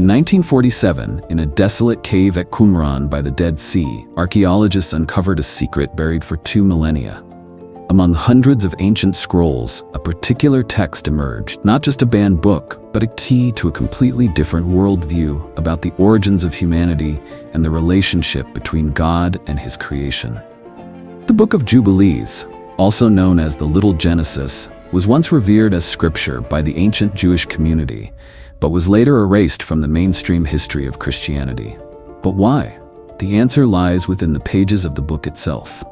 In 1947, in a desolate cave at Qumran by the Dead Sea, archaeologists uncovered a secret buried for 2 millennia. Among hundreds of ancient scrolls, a particular text emerged, not just a banned book, but a key to a completely different worldview about the origins of humanity and the relationship between God and His creation. The Book of Jubilees, also known as the Little Genesis, was once revered as scripture by the ancient Jewish community, but was later erased from the mainstream history of Christianity. But why? The answer lies within the pages of the book itself.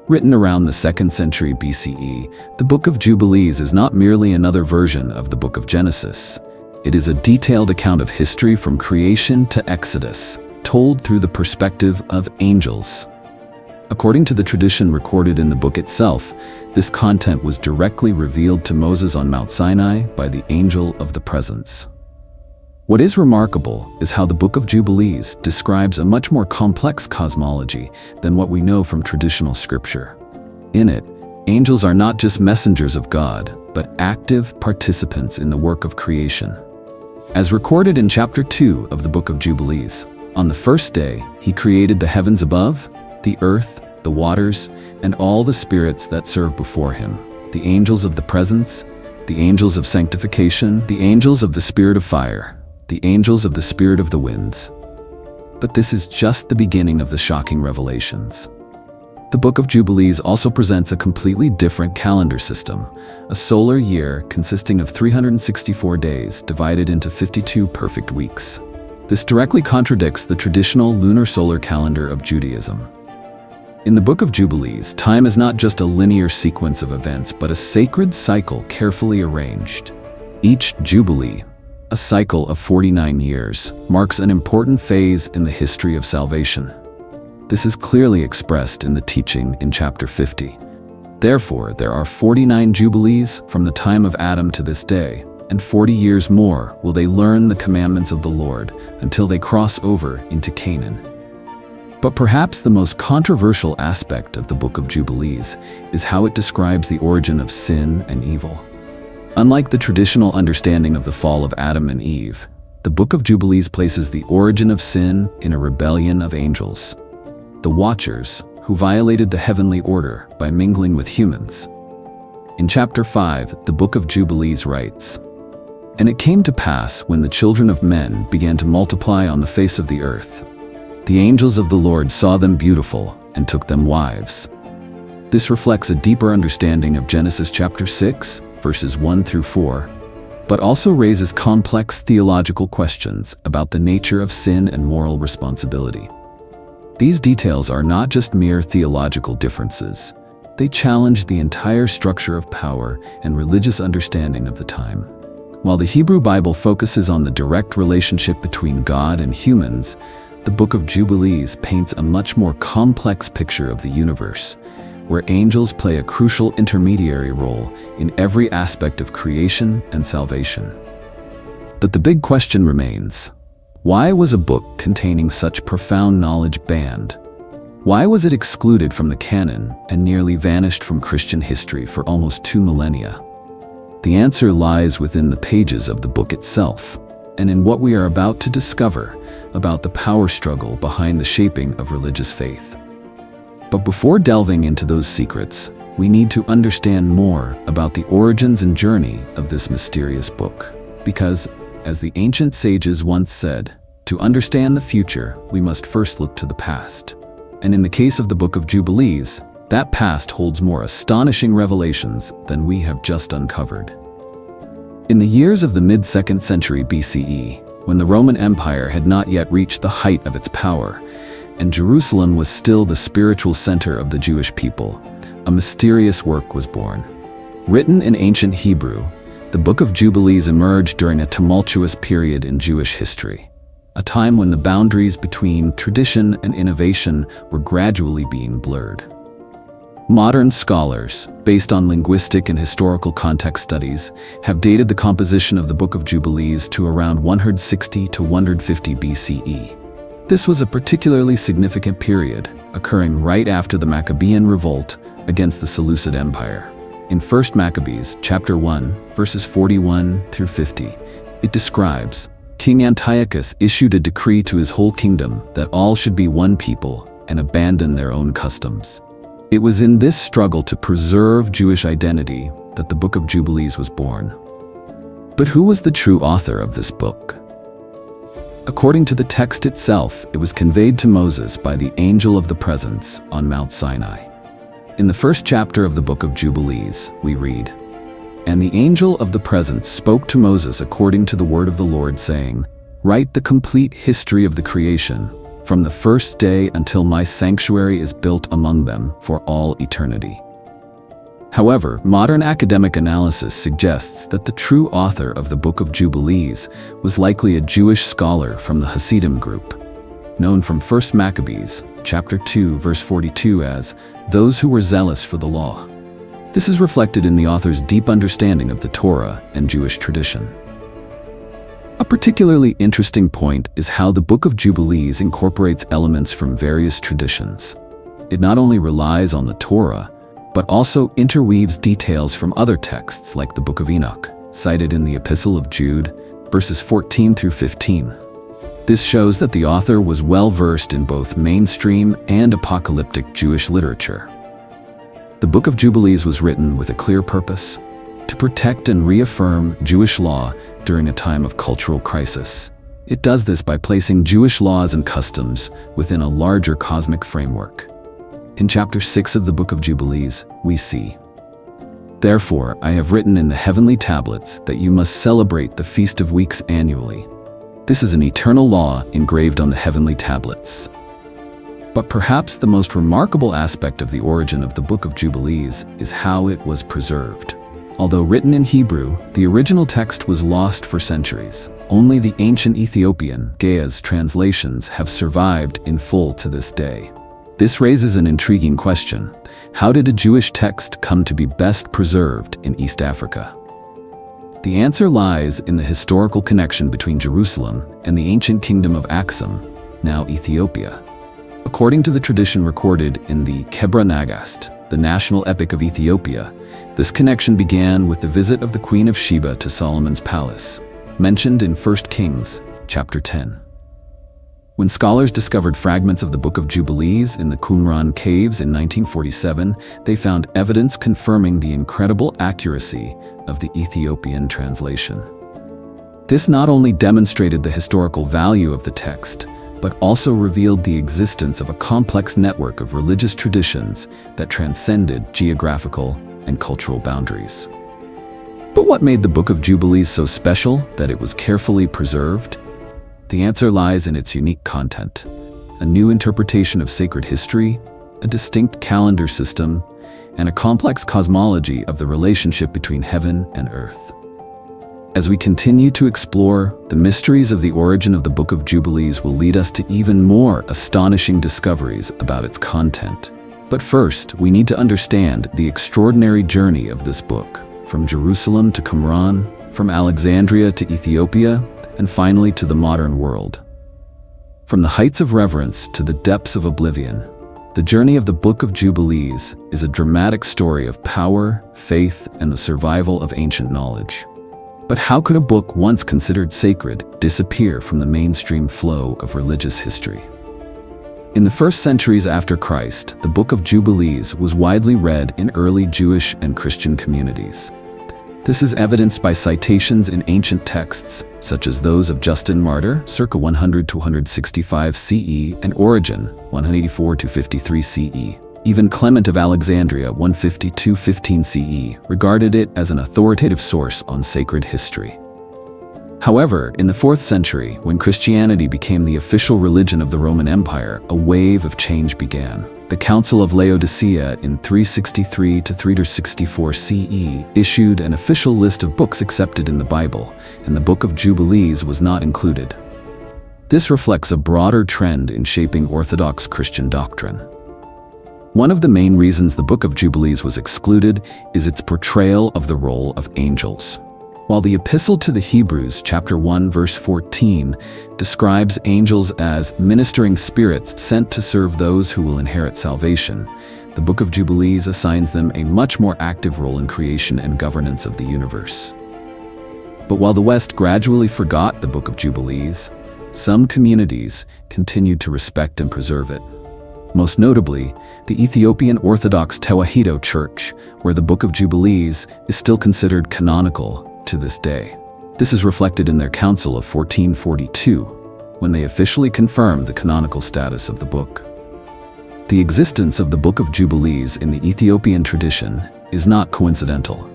Written around the 2nd century BCE, the Book of Jubilees is not merely another version of the Book of Genesis. It is a detailed account of history from creation to Exodus, told through the perspective of angels. According to the tradition recorded in the book itself, this content was directly revealed to Moses on Mount Sinai by the angel of the presence. What is remarkable is how the Book of Jubilees describes a much more complex cosmology than what we know from traditional scripture. In it, angels are not just messengers of God, but active participants in the work of creation. As recorded in chapter 2 of the Book of Jubilees, on the first day, He created the heavens above, the earth, the waters, and all the spirits that serve before Him, the angels of the presence, the angels of sanctification, the angels of the spirit of fire, the angels of the spirit of the winds. But this is just the beginning of the shocking revelations. The Book of Jubilees also presents a completely different calendar system, a solar year consisting of 364 days divided into 52 perfect weeks. This directly contradicts the traditional lunar solar calendar of Judaism. In the Book of Jubilees, time is not just a linear sequence of events, but a sacred cycle carefully arranged. Each Jubilee, a cycle of 49 years, marks an important phase in the history of salvation. This is clearly expressed in the teaching in chapter 50. Therefore, there are 49 Jubilees from the time of Adam to this day, and 40 years more will they learn the commandments of the Lord until they cross over into Canaan. But perhaps the most controversial aspect of the Book of Jubilees is how it describes the origin of sin and evil. Unlike the traditional understanding of the fall of Adam and Eve, the Book of Jubilees places the origin of sin in a rebellion of angels, the Watchers, who violated the heavenly order by mingling with humans. In chapter 5, the Book of Jubilees writes, "And it came to pass when the children of men began to multiply on the face of the earth, the angels of the Lord saw them beautiful and took them wives." This reflects a deeper understanding of Genesis chapter 6, verses 1 through 4, but also raises complex theological questions about the nature of sin and moral responsibility. These details are not just mere theological differences. They challenge the entire structure of power and religious understanding of the time. While the Hebrew Bible focuses on the direct relationship between God and humans, the Book of Jubilees paints a much more complex picture of the universe, where angels play a crucial intermediary role in every aspect of creation and salvation. But the big question remains: why was a book containing such profound knowledge banned? Why was it excluded from the canon and nearly vanished from Christian history for almost 2 millennia? The answer lies within the pages of the book itself, and in what we are about to discover about the power struggle behind the shaping of religious faith. But before delving into those secrets, we need to understand more about the origins and journey of this mysterious book. Because, as the ancient sages once said, to understand the future, we must first look to the past. And in the case of the Book of Jubilees, that past holds more astonishing revelations than we have just uncovered. In the years of the mid-2nd century BCE, when the Roman Empire had not yet reached the height of its power, and Jerusalem was still the spiritual center of the Jewish people, a mysterious work was born. Written in ancient Hebrew, the Book of Jubilees emerged during a tumultuous period in Jewish history, a time when the boundaries between tradition and innovation were gradually being blurred. Modern scholars, based on linguistic and historical context studies, have dated the composition of the Book of Jubilees to around 160 to 150 BCE. This was a particularly significant period, occurring right after the Maccabean revolt against the Seleucid Empire. In 1 Maccabees, chapter 1, verses 41 through 50, it describes, King Antiochus issued a decree to his whole kingdom that all should be one people and abandon their own customs. It was in this struggle to preserve Jewish identity that the Book of Jubilees was born. But who was the true author of this book? According to the text itself, it was conveyed to Moses by the angel of the presence on Mount Sinai. In the first chapter of the Book of Jubilees, we read, "And the angel of the presence spoke to Moses according to the word of the Lord, saying, Write the complete history of the creation, from the first day until my sanctuary is built among them for all eternity." However, modern academic analysis suggests that the true author of the Book of Jubilees was likely a Jewish scholar from the Hasidim group, known from 1 Maccabees, chapter 2, verse 42 as those who were zealous for the law. This is reflected in the author's deep understanding of the Torah and Jewish tradition. A particularly interesting point is how the Book of Jubilees incorporates elements from various traditions. It not only relies on the Torah, but also interweaves details from other texts like the Book of Enoch, cited in the Epistle of Jude, verses 14 through 15. This shows that the author was well-versed in both mainstream and apocalyptic Jewish literature. The Book of Jubilees was written with a clear purpose: to protect and reaffirm Jewish law during a time of cultural crisis. It does this by placing Jewish laws and customs within a larger cosmic framework. In chapter 6 of the Book of Jubilees, we see, "Therefore I have written in the heavenly tablets that you must celebrate the Feast of Weeks annually. This is an eternal law engraved on the heavenly tablets." But perhaps the most remarkable aspect of the origin of the Book of Jubilees is how it was preserved. Although written in Hebrew, the original text was lost for centuries. Only the ancient Ethiopian Ge'ez translations have survived in full to this day. This raises an intriguing question. How did a Jewish text come to be best preserved in East Africa? The answer lies in the historical connection between Jerusalem and the ancient kingdom of Aksum, now Ethiopia. According to the tradition recorded in the Kebra Nagast, the national epic of Ethiopia, this connection began with the visit of the Queen of Sheba to Solomon's palace, mentioned in 1 Kings, chapter 10. When scholars discovered fragments of the Book of Jubilees in the Qumran caves in 1947, they found evidence confirming the incredible accuracy of the Ethiopian translation. This not only demonstrated the historical value of the text, but also revealed the existence of a complex network of religious traditions that transcended geographical and cultural boundaries. But what made the Book of Jubilees so special that it was carefully preserved? The answer lies in its unique content: a new interpretation of sacred history, a distinct calendar system, and a complex cosmology of the relationship between heaven and earth. As we continue to explore, the mysteries of the origin of the Book of Jubilees will lead us to even more astonishing discoveries about its content. But first, we need to understand the extraordinary journey of this book, from Jerusalem to Qumran, from Alexandria to Ethiopia, and finally to the modern world. From the heights of reverence to the depths of oblivion, the journey of the Book of Jubilees is a dramatic story of power, faith, and the survival of ancient knowledge. But how could a book once considered sacred disappear from the mainstream flow of religious history? In the first centuries after Christ, the Book of Jubilees was widely read in early Jewish and Christian communities. This is evidenced by citations in ancient texts, such as those of Justin Martyr, circa 100 to 165 CE, and Origen, 184 to 53 CE. Even Clement of Alexandria, 150 to 15 CE, regarded it as an authoritative source on sacred history. However, in the 4th century, when Christianity became the official religion of the Roman Empire, a wave of change began. The Council of Laodicea in 363 to 364 CE issued an official list of books accepted in the Bible, and the Book of Jubilees was not included. This reflects a broader trend in shaping Orthodox Christian doctrine. One of the main reasons the Book of Jubilees was excluded is its portrayal of the role of angels. While the Epistle to the Hebrews, chapter 1, verse 14, describes angels as ministering spirits sent to serve those who will inherit salvation, the Book of Jubilees assigns them a much more active role in creation and governance of the universe. But while the West gradually forgot the Book of Jubilees, some communities continued to respect and preserve it. Most notably, the Ethiopian Orthodox Tewahedo Church, where the Book of Jubilees is still considered canonical to this day. This is reflected in their Council of 1442, when they officially confirmed the canonical status of the book. The existence of the Book of Jubilees in the Ethiopian tradition is not coincidental.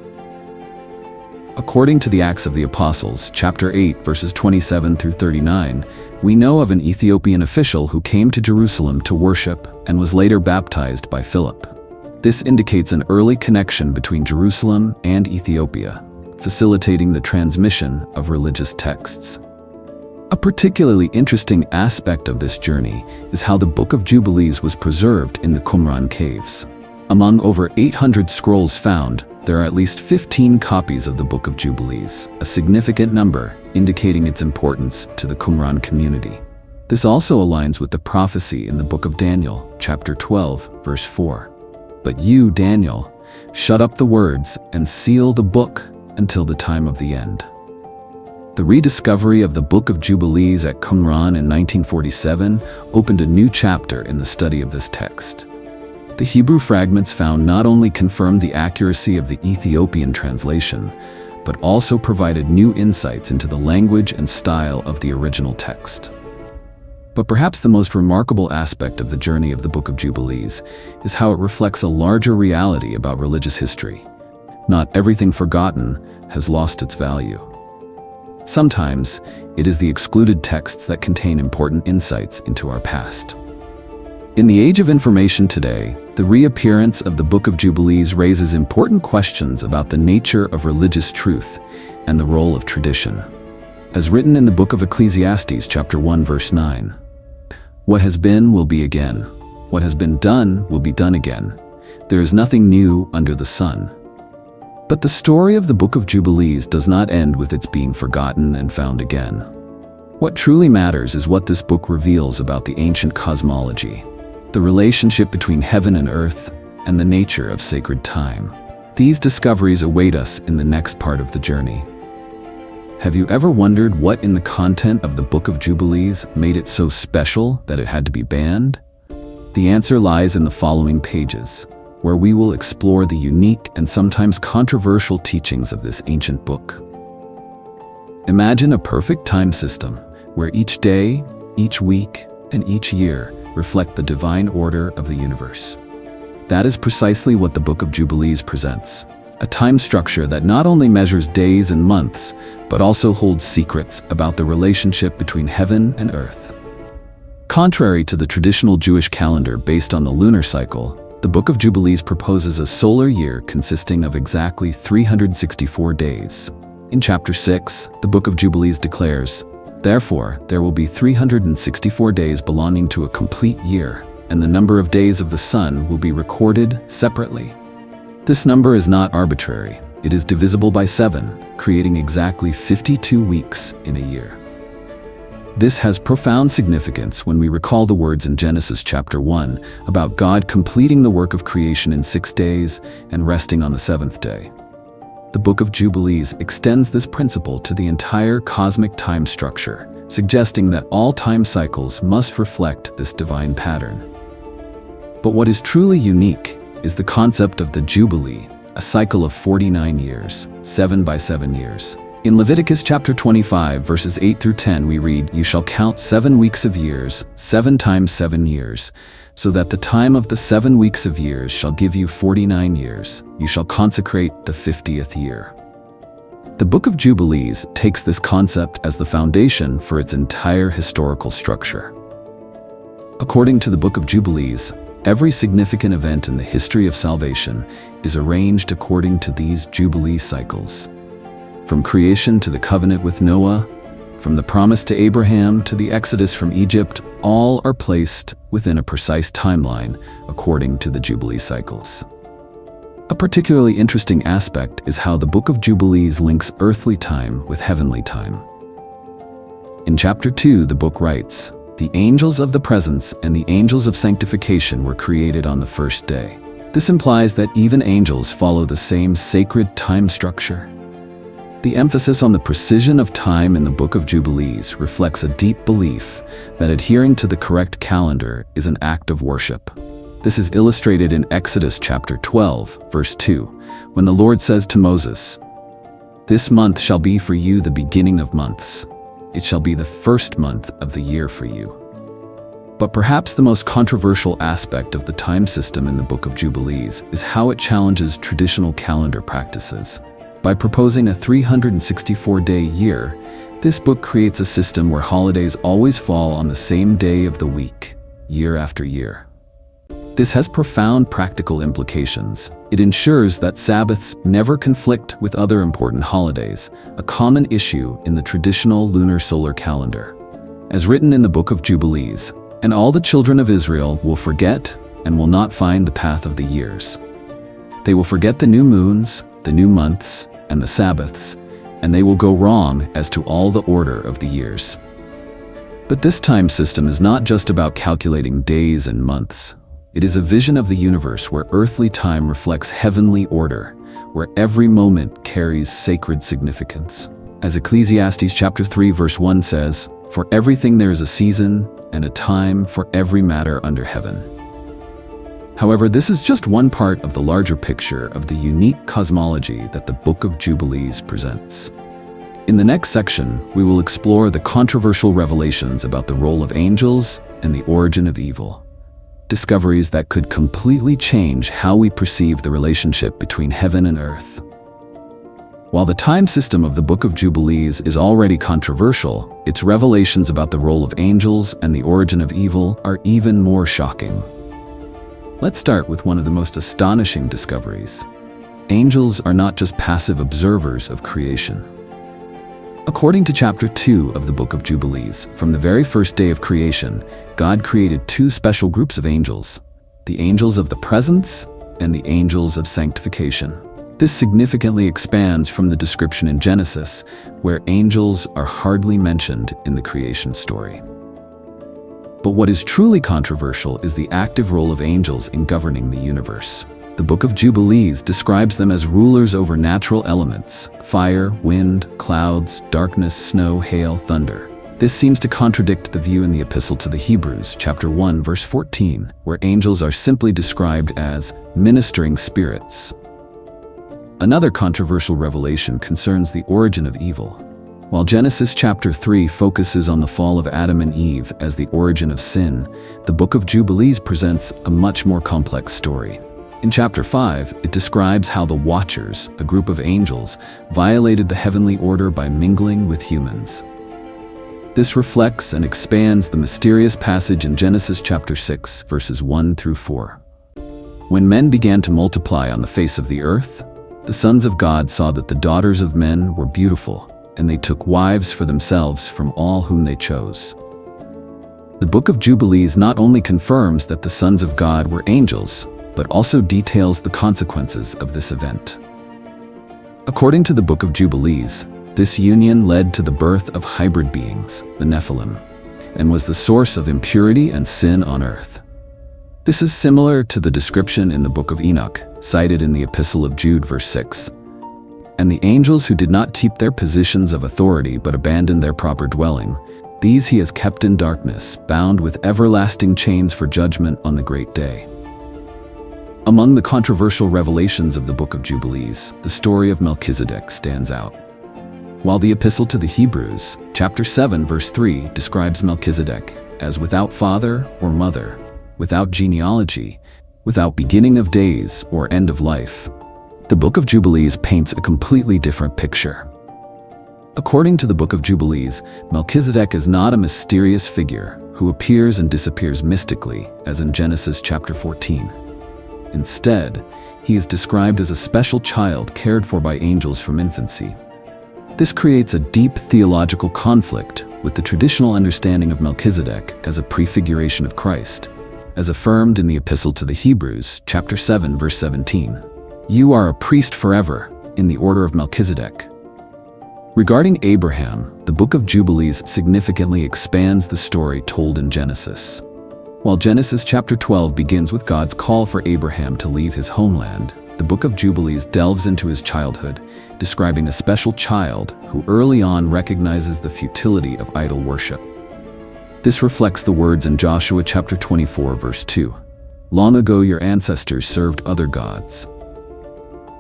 According to the Acts of the Apostles, chapter 8, verses 27 through 39, we know of an Ethiopian official who came to Jerusalem to worship and was later baptized by Philip. This indicates an early connection between Jerusalem and Ethiopia, facilitating the transmission of religious texts. A particularly interesting aspect of this journey is how the Book of Jubilees was preserved in the Qumran caves. Among over 800 scrolls found, there are at least 15 copies of the Book of Jubilees, a significant number indicating its importance to the Qumran community. This also aligns with the prophecy in the book of Daniel, chapter 12, verse 4. But you, Daniel, shut up the words and seal the book until the time of the end. The rediscovery of the Book of Jubilees at Qumran in 1947 opened a new chapter in the study of this text. The Hebrew fragments found not only confirmed the accuracy of the Ethiopian translation, but also provided new insights into the language and style of the original text. But perhaps the most remarkable aspect of the journey of the Book of Jubilees is how it reflects a larger reality about religious history. Not everything forgotten has lost its value. Sometimes, it is the excluded texts that contain important insights into our past. In the age of information today, the reappearance of the Book of Jubilees raises important questions about the nature of religious truth and the role of tradition. As written in the book of Ecclesiastes, chapter 1, verse 9, "What has been will be again. What has been done will be done again. There is nothing new under the sun." But the story of the Book of Jubilees does not end with its being forgotten and found again. What truly matters is what this book reveals about the ancient cosmology, the relationship between heaven and earth, and the nature of sacred time. These discoveries await us in the next part of the journey. Have you ever wondered what in the content of the Book of Jubilees made it so special that it had to be banned? The answer lies in the following pages, where we will explore the unique and sometimes controversial teachings of this ancient book. Imagine a perfect time system, where each day, each week, and each year reflect the divine order of the universe. That is precisely what the Book of Jubilees presents, a time structure that not only measures days and months, but also holds secrets about the relationship between heaven and earth. Contrary to the traditional Jewish calendar based on the lunar cycle, the Book of Jubilees proposes a solar year consisting of exactly 364 days. In chapter 6, the Book of Jubilees declares, "Therefore, there will be 364 days belonging to a complete year, and the number of days of the sun will be recorded separately." This number is not arbitrary. It is divisible by 7, creating exactly 52 weeks in a year. This has profound significance when we recall the words in Genesis chapter 1 about God completing the work of creation in 6 days and resting on the 7th day. The Book of Jubilees extends this principle to the entire cosmic time structure, suggesting that all time cycles must reflect this divine pattern. But what is truly unique is the concept of the Jubilee, a cycle of 49 years, 7 by 7 years. In Leviticus chapter 25, verses 8 through 10, we read, "You shall count 7 weeks of years, 7 times 7 years, so that the time of the 7 weeks of years shall give you 49 years. You shall consecrate the 50th year." The Book of Jubilees takes this concept as the foundation for its entire historical structure. According to the Book of Jubilees, every significant event in the history of salvation is arranged according to these Jubilee cycles. From creation to the covenant with Noah, from the promise to Abraham to the exodus from Egypt, all are placed within a precise timeline according to the Jubilee cycles. A particularly interesting aspect is how the Book of Jubilees links earthly time with heavenly time. In chapter 2, the book writes, "The angels of the presence and the angels of sanctification were created on the first day." This implies that even angels follow the same sacred time structure. The emphasis on the precision of time in the Book of Jubilees reflects a deep belief that adhering to the correct calendar is an act of worship. This is illustrated in Exodus chapter 12, verse 2, when the Lord says to Moses, "This month shall be for you the beginning of months. It shall be the first month of the year for you." But perhaps the most controversial aspect of the time system in the Book of Jubilees is how it challenges traditional calendar practices. By proposing a 364-day year, this book creates a system where holidays always fall on the same day of the week, year after year. This has profound practical implications. It ensures that Sabbaths never conflict with other important holidays, a common issue in the traditional lunar solar calendar. As written in the Book of Jubilees, "And all the children of Israel will forget and will not find the path of the years. They will forget the new moons, the new months, and the Sabbaths, and they will go wrong as to all the order of the years." But this time system is not just about calculating days and months. It is a vision of the universe where earthly time reflects heavenly order, where every moment carries sacred significance. As Ecclesiastes chapter 3 verse 1 says, "For everything there is a season and a time for every matter under heaven." However, this is just one part of the larger picture of the unique cosmology that the Book of Jubilees presents. In the next section, we will explore the controversial revelations about the role of angels and the origin of evil. Discoveries that could completely change how we perceive the relationship between heaven and earth. While the time system of the Book of Jubilees is already controversial, its revelations about the role of angels and the origin of evil are even more shocking. Let's start with one of the most astonishing discoveries. Angels are not just passive observers of creation. According to chapter 2 of the Book of Jubilees, from the very first day of creation, God created two special groups of angels, the angels of the presence and the angels of sanctification. This significantly expands from the description in Genesis, where angels are hardly mentioned in the creation story. But what is truly controversial is the active role of angels in governing the universe. The Book of Jubilees describes them as rulers over natural elements: fire, wind, clouds, darkness, snow, hail, thunder. This seems to contradict the view in the Epistle to the Hebrews, chapter 1, verse 14, where angels are simply described as ministering spirits. Another controversial revelation concerns the origin of evil. While Genesis chapter 3 focuses on the fall of Adam and Eve as the origin of sin, the Book of Jubilees presents a much more complex story. In chapter 5, it describes how the Watchers, a group of angels, violated the heavenly order by mingling with humans. This reflects and expands the mysterious passage in Genesis chapter 6, verses 1 through 4. When men began to multiply on the face of the earth, the sons of God saw that the daughters of men were beautiful, and they took wives for themselves from all whom they chose. The Book of Jubilees not only confirms that the sons of God were angels, but also details the consequences of this event. According to the Book of Jubilees, this union led to the birth of hybrid beings, the Nephilim, and was the source of impurity and sin on earth. This is similar to the description in the Book of Enoch, cited in the Epistle of Jude, verse 6. "And the angels who did not keep their positions of authority but abandoned their proper dwelling, these he has kept in darkness, bound with everlasting chains for judgment on the great day." Among the controversial revelations of the Book of Jubilees, the story of Melchizedek stands out. While the Epistle to the Hebrews, chapter 7, verse 3, describes Melchizedek as without father or mother, without genealogy, without beginning of days or end of life, the Book of Jubilees paints a completely different picture. According to the Book of Jubilees, Melchizedek is not a mysterious figure who appears and disappears mystically, as in Genesis chapter 14. Instead, he is described as a special child cared for by angels from infancy. This creates a deep theological conflict with the traditional understanding of Melchizedek as a prefiguration of Christ, as affirmed in the Epistle to the Hebrews, chapter 7, verse 17. "You are a priest forever, in the order of Melchizedek." Regarding Abraham, the Book of Jubilees significantly expands the story told in Genesis. While Genesis chapter 12 begins with God's call for Abraham to leave his homeland, the Book of Jubilees delves into his childhood, describing a special child who early on recognizes the futility of idol worship. This reflects the words in Joshua chapter 24, verse 2. Long ago your ancestors served other gods.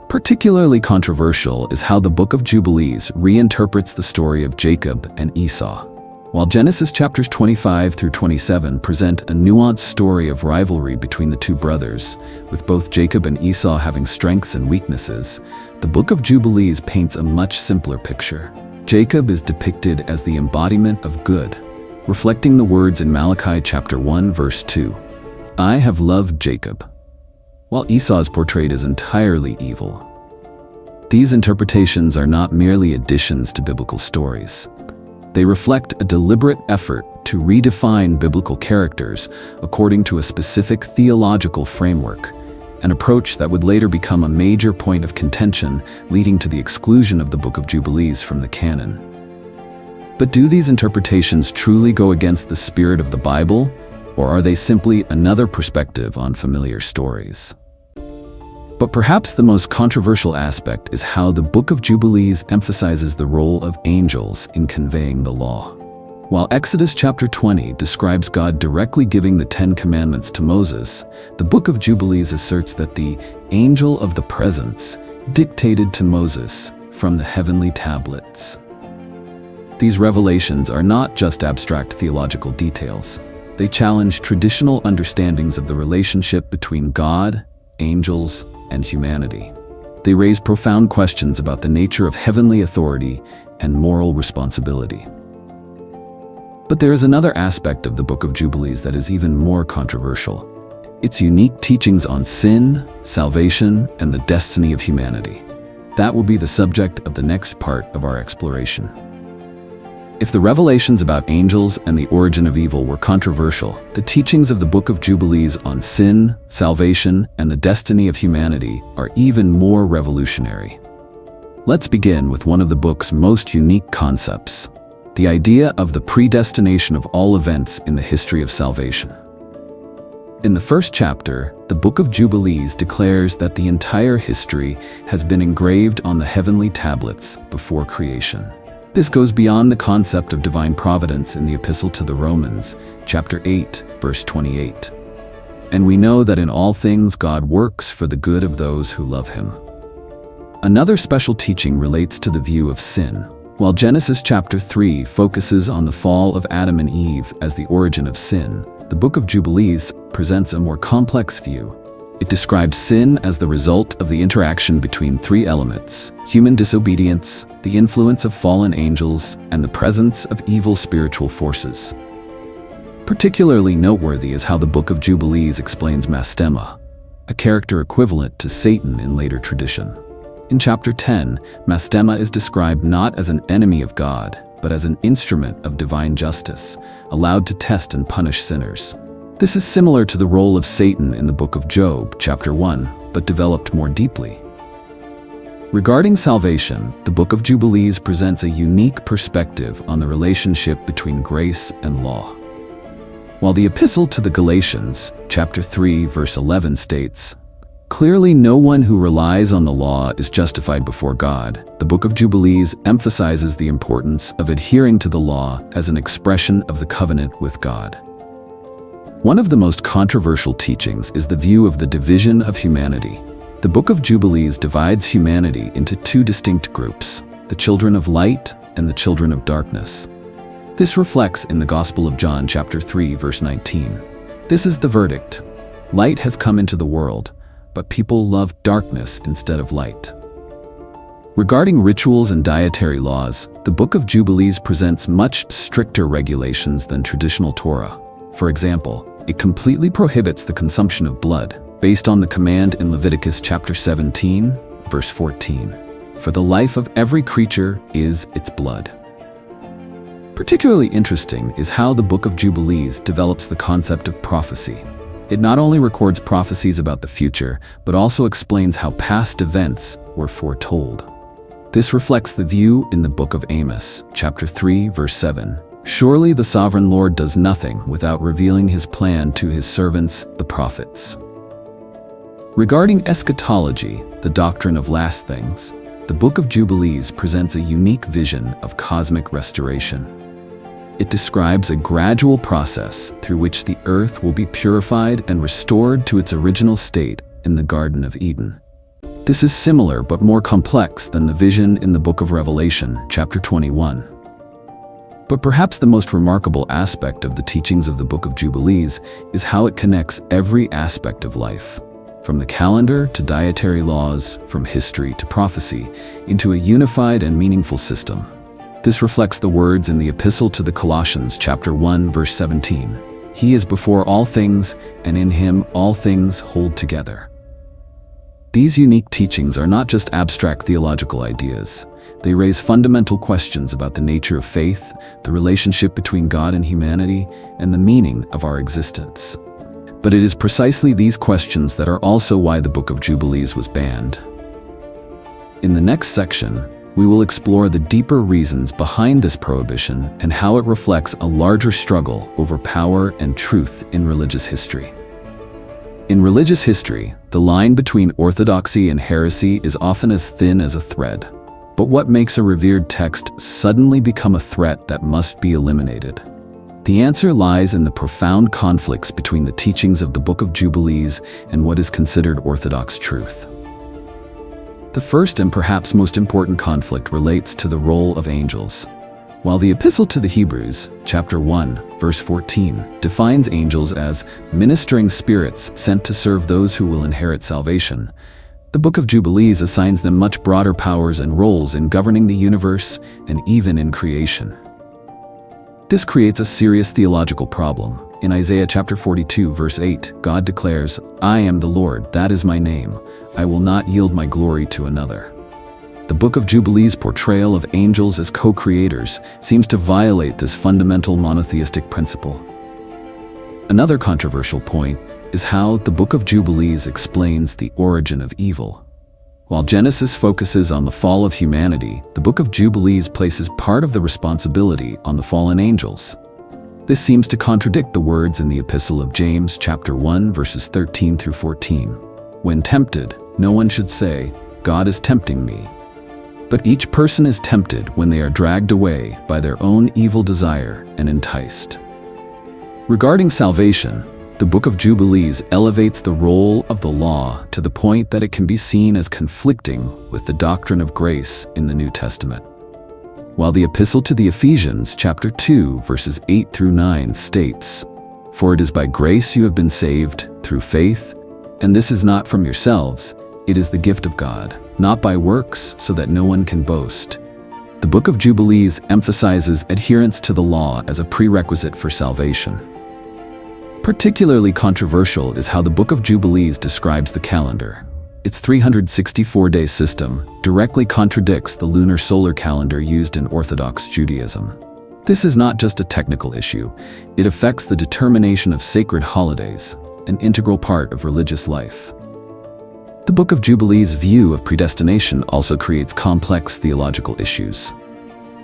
Particularly controversial is how the Book of Jubilees reinterprets the story of Jacob and Esau. While Genesis chapters 25 through 27 present a nuanced story of rivalry between the two brothers, with both Jacob and Esau having strengths and weaknesses, the Book of Jubilees paints a much simpler picture. Jacob is depicted as the embodiment of good, reflecting the words in Malachi chapter 1 verse 2, "I have loved Jacob," while Esau is portrayed as entirely evil. These interpretations are not merely additions to biblical stories. They reflect a deliberate effort to redefine biblical characters according to a specific theological framework, an approach that would later become a major point of contention, leading to the exclusion of the Book of Jubilees from the canon. But do these interpretations truly go against the spirit of the Bible, or are they simply another perspective on familiar stories? But perhaps the most controversial aspect is how the Book of Jubilees emphasizes the role of angels in conveying the law. While Exodus chapter 20 describes God directly giving the Ten Commandments to Moses, the Book of Jubilees asserts that the angel of the presence dictated to Moses from the heavenly tablets. These revelations are not just abstract theological details. They challenge traditional understandings of the relationship between God, angels, and humanity. They raise profound questions about the nature of heavenly authority and moral responsibility. But there is another aspect of the Book of Jubilees that is even more controversial: its unique teachings on sin, salvation, and the destiny of humanity. That will be the subject of the next part of our exploration. If the revelations about angels and the origin of evil were controversial, the teachings of the Book of Jubilees on sin, salvation, and the destiny of humanity are even more revolutionary. Let's begin with one of the book's most unique concepts: the idea of the predestination of all events in the history of salvation. In the first chapter, the Book of Jubilees declares that the entire history has been engraved on the heavenly tablets before creation. This goes beyond the concept of divine providence in the Epistle to the Romans, chapter 8, verse 28. And we know that in all things God works for the good of those who love him. Another special teaching relates to the view of sin. While Genesis chapter 3 focuses on the fall of Adam and Eve as the origin of sin, the Book of Jubilees presents a more complex view. It describes sin as the result of the interaction between three elements: human disobedience, the influence of fallen angels, and the presence of evil spiritual forces. Particularly noteworthy is how the Book of Jubilees explains Mastema, a character equivalent to Satan in later tradition. In chapter 10, Mastema is described not as an enemy of God, but as an instrument of divine justice, allowed to test and punish sinners. This is similar to the role of Satan in the Book of Job, chapter 1, but developed more deeply. Regarding salvation, the Book of Jubilees presents a unique perspective on the relationship between grace and law. While the Epistle to the Galatians, chapter 3, verse 11 states, "Clearly no one who relies on the law is justified before God," the Book of Jubilees emphasizes the importance of adhering to the law as an expression of the covenant with God. One of the most controversial teachings is the view of the division of humanity. The Book of Jubilees divides humanity into two distinct groups: the children of light and the children of darkness. This reflects in the Gospel of John chapter 3, verse 19. This is the verdict: light has come into the world, but people love darkness instead of light. Regarding rituals and dietary laws, the Book of Jubilees presents much stricter regulations than traditional Torah. For example, it completely prohibits the consumption of blood, based on the command in Leviticus chapter 17, verse 14. For the life of every creature is its blood. Particularly interesting is how the Book of Jubilees develops the concept of prophecy. It not only records prophecies about the future, but also explains how past events were foretold. This reflects the view in the Book of Amos, chapter 3, verse 7. Surely the sovereign Lord does nothing without revealing his plan to his servants, the prophets. Regarding eschatology, the doctrine of last things, the Book of Jubilees presents a unique vision of cosmic restoration. It describes a gradual process through which the earth will be purified and restored to its original state in the Garden of Eden. This is similar but more complex than the vision in the Book of Revelation, chapter 21. But perhaps the most remarkable aspect of the teachings of the Book of Jubilees is how it connects every aspect of life, from the calendar to dietary laws, from history to prophecy, into a unified and meaningful system. This reflects the words in the Epistle to the Colossians, chapter 1, verse 17. He is before all things, and in him all things hold together. These unique teachings are not just abstract theological ideas. They raise fundamental questions about the nature of faith, the relationship between God and humanity, and the meaning of our existence. But it is precisely these questions that are also why the Book of Jubilees was banned. In the next section, we will explore the deeper reasons behind this prohibition and how it reflects a larger struggle over power and truth in religious history. In religious history, the line between orthodoxy and heresy is often as thin as a thread. But what makes a revered text suddenly become a threat that must be eliminated? The answer lies in the profound conflicts between the teachings of the Book of Jubilees and what is considered orthodox truth. The first and perhaps most important conflict relates to the role of angels. While the Epistle to the Hebrews, chapter 1, verse 14, defines angels as ministering spirits sent to serve those who will inherit salvation, the Book of Jubilees assigns them much broader powers and roles in governing the universe and even in creation. This creates a serious theological problem. In Isaiah chapter 42, verse 8, God declares, "I am the Lord, that is my name. I will not yield my glory to another." The Book of Jubilees' portrayal of angels as co-creators seems to violate this fundamental monotheistic principle. Another controversial point is how the Book of Jubilees explains the origin of evil. While Genesis focuses on the fall of humanity, the Book of Jubilees places part of the responsibility on the fallen angels. This seems to contradict the words in the Epistle of James, chapter 1, verses 13 through 14. When tempted, no one should say, "God is tempting me." But each person is tempted when they are dragged away by their own evil desire and enticed. Regarding salvation, the Book of Jubilees elevates the role of the law to the point that it can be seen as conflicting with the doctrine of grace in the New Testament. While the Epistle to the Ephesians, chapter 2, verses 8 through 9 states, "For it is by grace you have been saved, through faith, and this is not from yourselves, it is the gift of God, not by works, so that no one can boast." The Book of Jubilees emphasizes adherence to the law as a prerequisite for salvation. Particularly controversial is how the Book of Jubilees describes the calendar. Its 364-day system directly contradicts the lunar solar calendar used in Orthodox Judaism. This is not just a technical issue, it affects the determination of sacred holidays, an integral part of religious life. The Book of Jubilees' view of predestination also creates complex theological issues.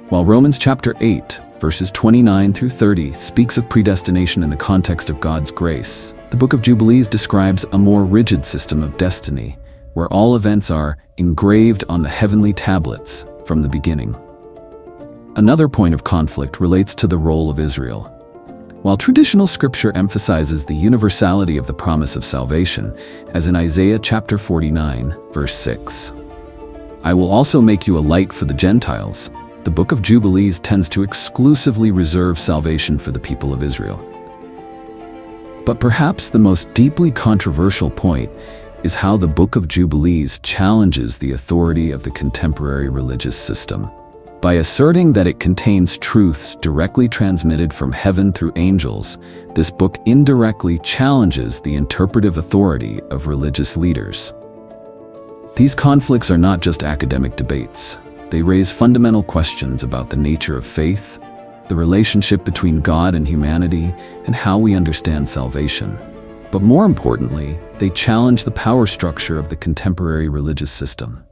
While Romans chapter 8, verses 29 through 30 speaks of predestination in the context of God's grace, the Book of Jubilees describes a more rigid system of destiny, where all events are engraved on the heavenly tablets from the beginning. Another point of conflict relates to the role of Israel. While traditional scripture emphasizes the universality of the promise of salvation, as in Isaiah chapter 49, verse 6, "I will also make you a light for the Gentiles," the Book of Jubilees tends to exclusively reserve salvation for the people of Israel. But perhaps the most deeply controversial point is how the Book of Jubilees challenges the authority of the contemporary religious system. By asserting that it contains truths directly transmitted from heaven through angels, this book indirectly challenges the interpretive authority of religious leaders. These conflicts are not just academic debates. They raise fundamental questions about the nature of faith, the relationship between God and humanity, and how we understand salvation. But more importantly, they challenge the power structure of the contemporary religious system.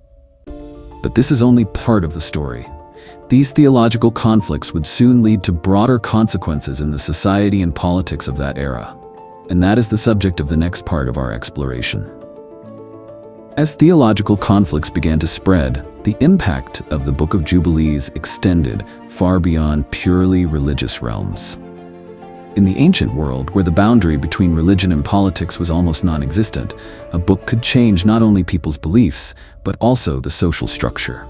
But this is only part of the story. These theological conflicts would soon lead to broader consequences in the society and politics of that era. And that is the subject of the next part of our exploration. As theological conflicts began to spread, the impact of the Book of Jubilees extended far beyond purely religious realms. In the ancient world, where the boundary between religion and politics was almost non-existent, a book could change not only people's beliefs, but also the social structure.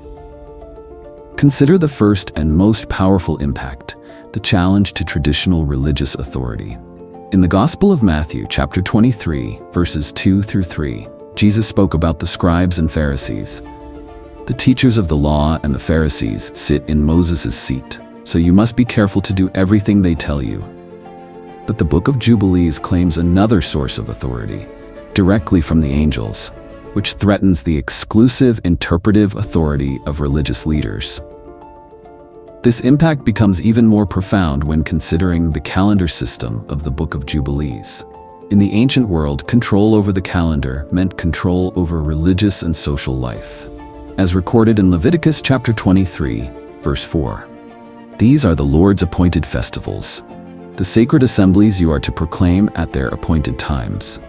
Consider the first and most powerful impact, the challenge to traditional religious authority. In the Gospel of Matthew, chapter 23, verses 2 through 3, Jesus spoke about the scribes and Pharisees. The teachers of the law and the Pharisees sit in Moses' seat, so you must be careful to do everything they tell you. But the Book of Jubilees claims another source of authority, directly from the angels, which threatens the exclusive interpretive authority of religious leaders. This impact becomes even more profound when considering the calendar system of the Book of Jubilees. In the ancient world, control over the calendar meant control over religious and social life. As recorded in Leviticus chapter 23, verse 4. These are the Lord's appointed festivals, the sacred assemblies you are to proclaim at their appointed times.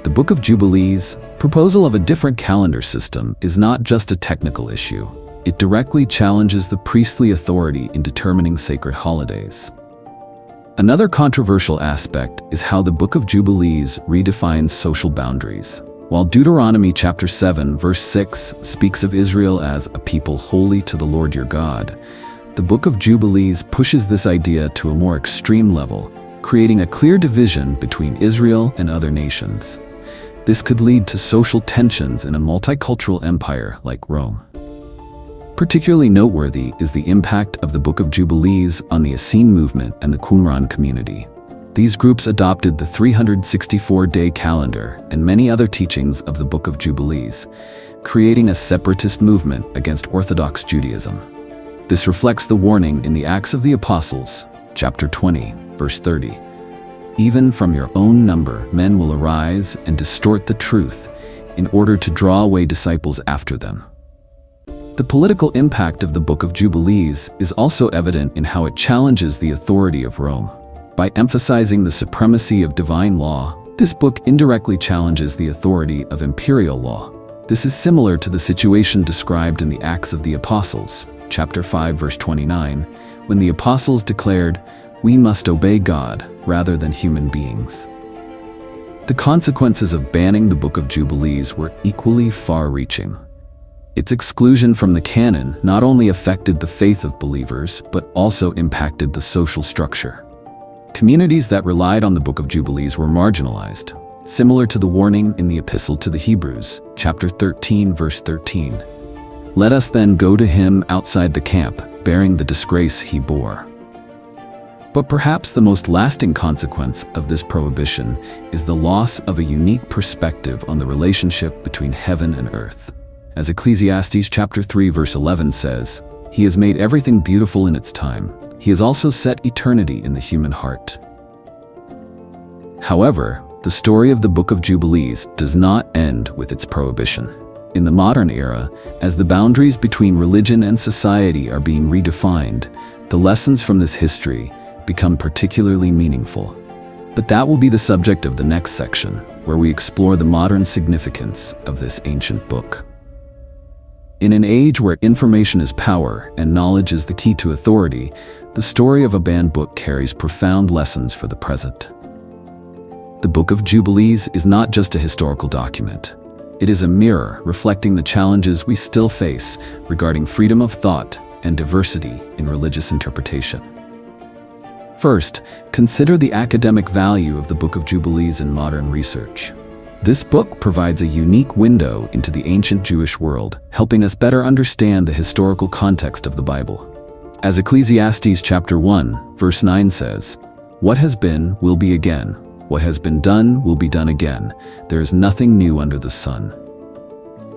The Book of Jubilees' proposal of a different calendar system is not just a technical issue. It directly challenges the priestly authority in determining sacred holidays. Another controversial aspect is how the Book of Jubilees redefines social boundaries. While Deuteronomy chapter 7, verse 6 speaks of Israel as a people holy to the Lord your God, the Book of Jubilees pushes this idea to a more extreme level, creating a clear division between Israel and other nations. This could lead to social tensions in a multicultural empire like Rome. Particularly noteworthy is the impact of the Book of Jubilees on the Essene movement and the Qumran community. These groups adopted the 364-day calendar and many other teachings of the Book of Jubilees, creating a separatist movement against Orthodox Judaism. This reflects the warning in the Acts of the Apostles, chapter 20, verse 30. Even from your own number, men will arise and distort the truth in order to draw away disciples after them. The political impact of the Book of Jubilees is also evident in how it challenges the authority of Rome. By emphasizing the supremacy of divine law, this book indirectly challenges the authority of imperial law. This is similar to the situation described in the Acts of the Apostles, chapter 5, verse 29, when the apostles declared, "We must obey God rather than human beings." The consequences of banning the Book of Jubilees were equally far-reaching. Its exclusion from the canon not only affected the faith of believers, but also impacted the social structure. Communities that relied on the Book of Jubilees were marginalized, similar to the warning in the Epistle to the Hebrews, chapter 13, verse 13. Let us then go to him outside the camp, bearing the disgrace he bore. But perhaps the most lasting consequence of this prohibition is the loss of a unique perspective on the relationship between heaven and earth. As Ecclesiastes chapter 3, verse 11 says, "He has made everything beautiful in its time. He has also set eternity in the human heart." However, the story of the Book of Jubilees does not end with its prohibition. In the modern era, as the boundaries between religion and society are being redefined, the lessons from this history become particularly meaningful. But that will be the subject of the next section, where we explore the modern significance of this ancient book. In an age where information is power and knowledge is the key to authority, the story of a banned book carries profound lessons for the present. The Book of Jubilees is not just a historical document. It is a mirror reflecting the challenges we still face regarding freedom of thought and diversity in religious interpretation. First, consider the academic value of the Book of Jubilees in modern research. This book provides a unique window into the ancient Jewish world, helping us better understand the historical context of the Bible. As Ecclesiastes chapter 1, verse 9 says, "What has been will be again. What has been done will be done again. There is nothing new under the sun."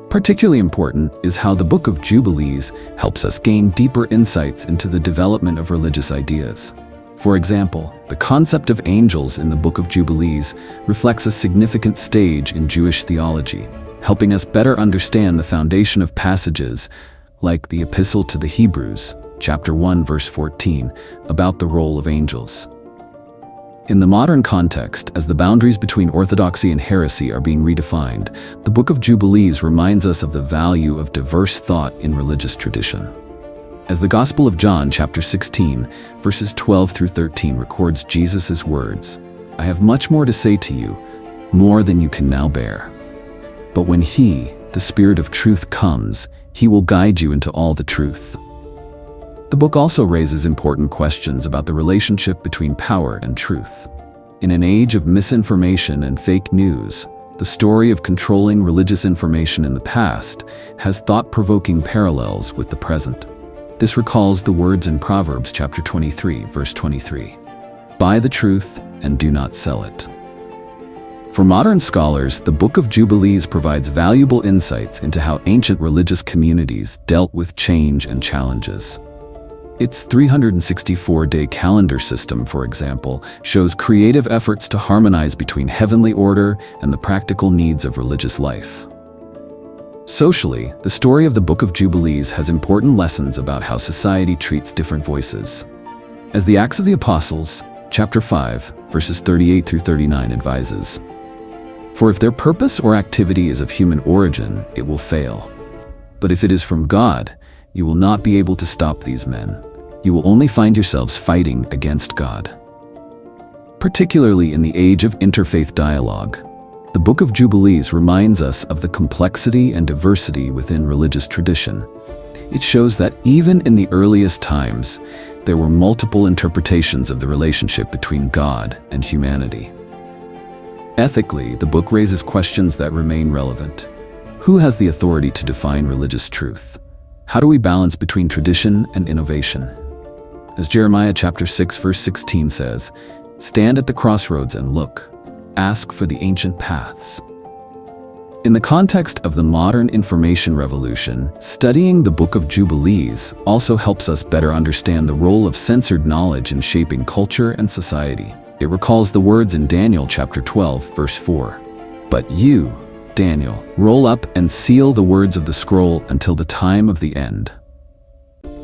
Particularly important is how the Book of Jubilees helps us gain deeper insights into the development of religious ideas. For example, the concept of angels in the Book of Jubilees reflects a significant stage in Jewish theology, helping us better understand the foundation of passages like the Epistle to the Hebrews, chapter 1, verse 14, about the role of angels. In the modern context, as the boundaries between orthodoxy and heresy are being redefined, the Book of Jubilees reminds us of the value of diverse thought in religious tradition. As the Gospel of John, chapter 16, verses 12 through 13 records Jesus' words, "I have much more to say to you, more than you can now bear. But when He, the Spirit of truth, comes, He will guide you into all the truth." The book also raises important questions about the relationship between power and truth. In an age of misinformation and fake news, the story of controlling religious information in the past has thought-provoking parallels with the present. This recalls the words in Proverbs chapter 23, verse 23. "Buy the truth and do not sell it." For modern scholars, the Book of Jubilees provides valuable insights into how ancient religious communities dealt with change and challenges. Its 364-day calendar system, for example, shows creative efforts to harmonize between heavenly order and the practical needs of religious life. Socially, the story of the Book of Jubilees has important lessons about how society treats different voices. As the Acts of the Apostles, chapter 5, verses 38 through 39 advises, "For if their purpose or activity is of human origin, it will fail. But if it is from God, you will not be able to stop these men. You will only find yourselves fighting against God." Particularly in the age of interfaith dialogue, the Book of Jubilees reminds us of the complexity and diversity within religious tradition. It shows that even in the earliest times, there were multiple interpretations of the relationship between God and humanity. Ethically, the book raises questions that remain relevant. Who has the authority to define religious truth? How do we balance between tradition and innovation? As Jeremiah chapter 6 verse 16 says, "Stand at the crossroads and look. Ask for the ancient paths." In the context of the modern information revolution, studying the Book of Jubilees also helps us better understand the role of censored knowledge in shaping culture and society. It recalls the words in Daniel chapter 12 verse 4, "But you, Daniel, roll up and seal the words of the scroll until the time of the end."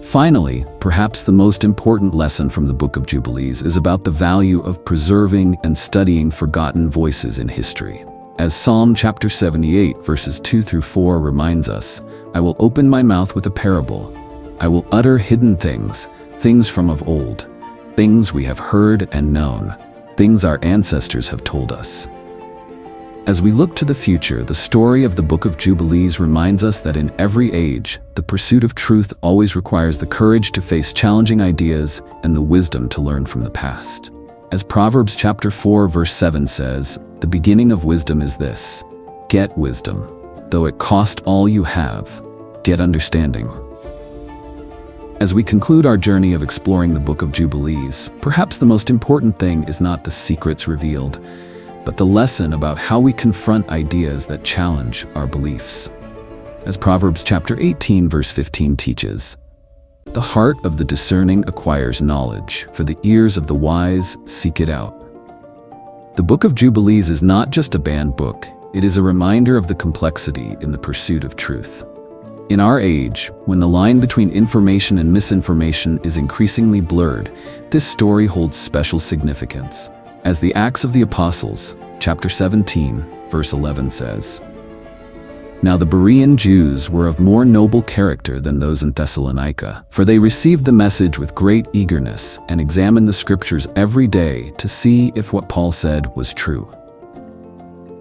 Finally, perhaps the most important lesson from the Book of Jubilees is about the value of preserving and studying forgotten voices in history. As Psalm chapter 78 verses 2 through 4 reminds us, "I will open my mouth with a parable. I will utter hidden things, things from of old, things we have heard and known, things our ancestors have told us." As we look to the future, the story of the Book of Jubilees reminds us that in every age, the pursuit of truth always requires the courage to face challenging ideas and the wisdom to learn from the past. As Proverbs chapter 4 verse 7 says, "The beginning of wisdom is this: get wisdom. Though it cost all you have, get understanding." As we conclude our journey of exploring the Book of Jubilees, perhaps the most important thing is not the secrets revealed, but the lesson about how we confront ideas that challenge our beliefs. As Proverbs chapter 18 verse 15 teaches, "The heart of the discerning acquires knowledge, for the ears of the wise seek it out." The Book of Jubilees is not just a banned book, it is a reminder of the complexity in the pursuit of truth. In our age, when the line between information and misinformation is increasingly blurred, this story holds special significance. As the Acts of the Apostles, chapter 17, verse 11 says, "Now the Berean Jews were of more noble character than those in Thessalonica, for they received the message with great eagerness and examined the scriptures every day to see if what Paul said was true."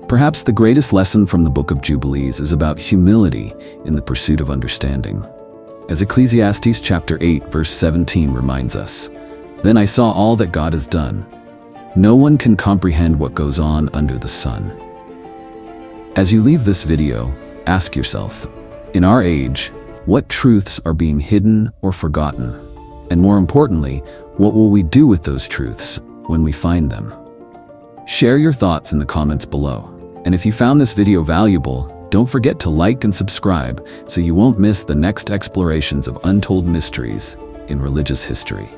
Perhaps the greatest lesson from the Book of Jubilees is about humility in the pursuit of understanding. As Ecclesiastes chapter 8, verse 17 reminds us, "Then I saw all that God has done. No one can comprehend what goes on under the sun." As you leave this video, ask yourself, in our age, what truths are being hidden or forgotten? And more importantly, what will we do with those truths when we find them? Share your thoughts in the comments below. And if you found this video valuable, don't forget to like and subscribe so you won't miss the next explorations of untold mysteries in religious history.